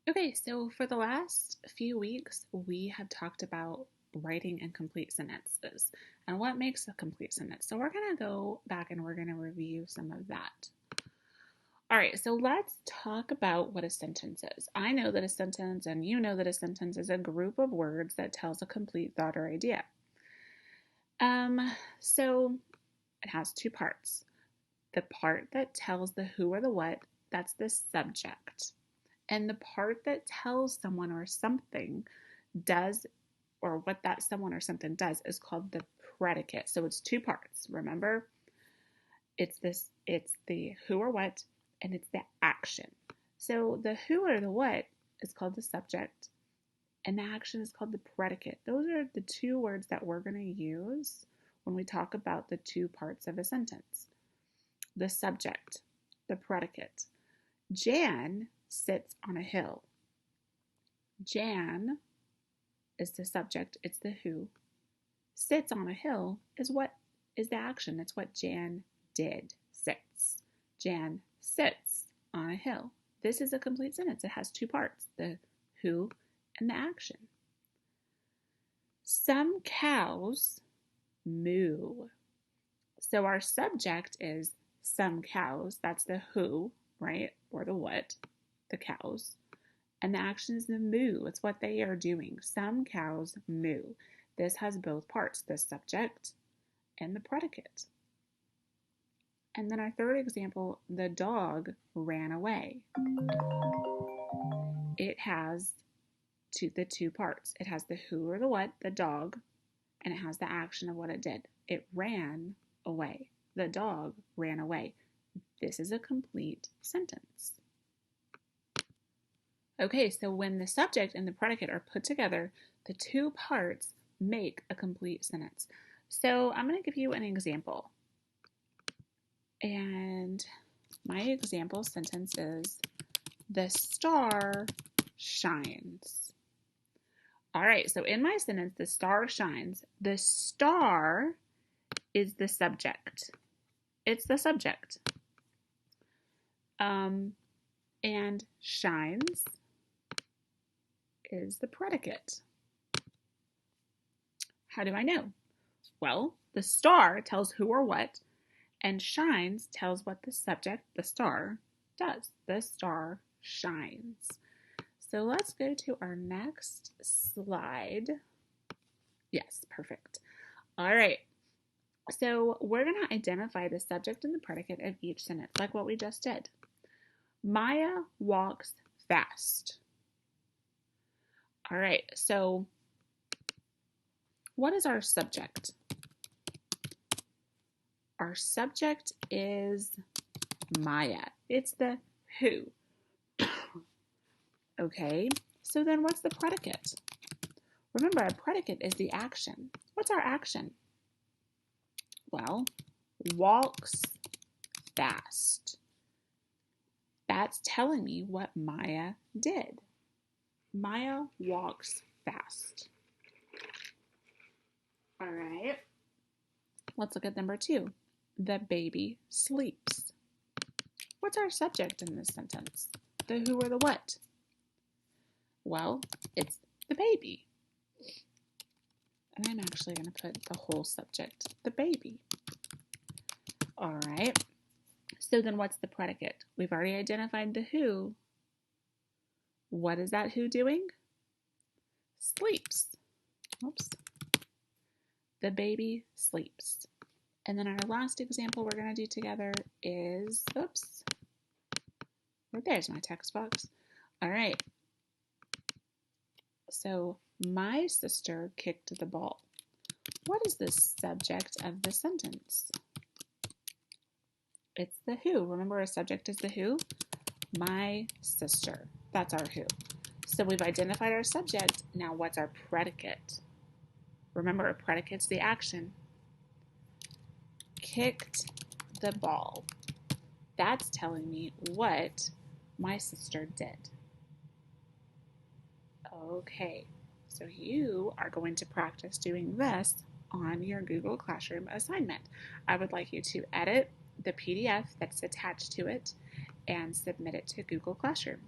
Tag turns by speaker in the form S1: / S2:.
S1: Okay, so for the last few weeks, we have talked about writing incomplete sentences and what makes a complete sentence. So we're going to go back and we're going to review some of that. All right, so let's talk about what a sentence is. I know that a sentence, and you know that a sentence is a group of words that tells a complete thought or idea. So it has two parts. The part that tells the who or the what, that's the subject. And the part that tells someone or something does, or what that someone or something does, is called the predicate. So it's two parts. Remember, it's the who or what, and it's the action. So the who or the what is called the subject, and the action is called the predicate. Those are the two words that we're going to use when we talk about the two parts of a sentence. The subject, the predicate. Jan sits on a hill. Jan is the subject, it's the who. Sits on a hill is what is the action. It's what Jan did. Sits. Jan sits on a hill. This is a complete sentence. It has two parts, the who and the action. Some cows moo. So our subject is some cows. That's the who, right? Or the what, the cows. And the action is the moo. It's what they are doing. Some cows moo. This has both parts, the subject and the predicate. And then our third example, the dog ran away. It has the two parts. It has the who or the what, the dog, and it has the action of what it did. It ran away. The dog ran away. This is a complete sentence. Okay, so when the subject and the predicate are put together, the two parts make a complete sentence. So I'm going to give you an example. And my example sentence is, the star shines. All right, so in my sentence, the star shines. The star is the subject. It's the subject. And shines is the predicate. How do I know? Well, the star tells who or what, and shines tells what the subject, the star, does. The star shines. So let's go to our next slide. Yes, perfect. All right. So we're going to identify the subject and the predicate of each sentence, like what we just did. Maya walks fast. All right, so what is our subject? Our subject is Maya. It's the who. Okay, so then what's the predicate? Remember, a predicate is the action. What's our action? Well, walks fast. That's telling me what Maya did. Maya walks fast. All right, let's look at number 2. The baby sleeps. What's our subject in this sentence? The who or the what? Well, it's the baby. And I'm actually going to put the whole subject, the baby. All right. So then what's the predicate? We've already identified the who. What is that who doing? Sleeps. Oops. The baby sleeps. And then our last example we're going to do together is, oops, there's my text box. All right. So my sister kicked the ball. What is the subject of the sentence? It's the who. Remember, our subject is the who? My sister. That's our who. So we've identified our subject. Now what's our predicate? Remember, a predicate's the action. Kicked the ball. That's telling me what my sister did. Okay, so you are going to practice doing this on your Google Classroom assignment. I would like you to edit the PDF that's attached to it and submit it to Google Classroom.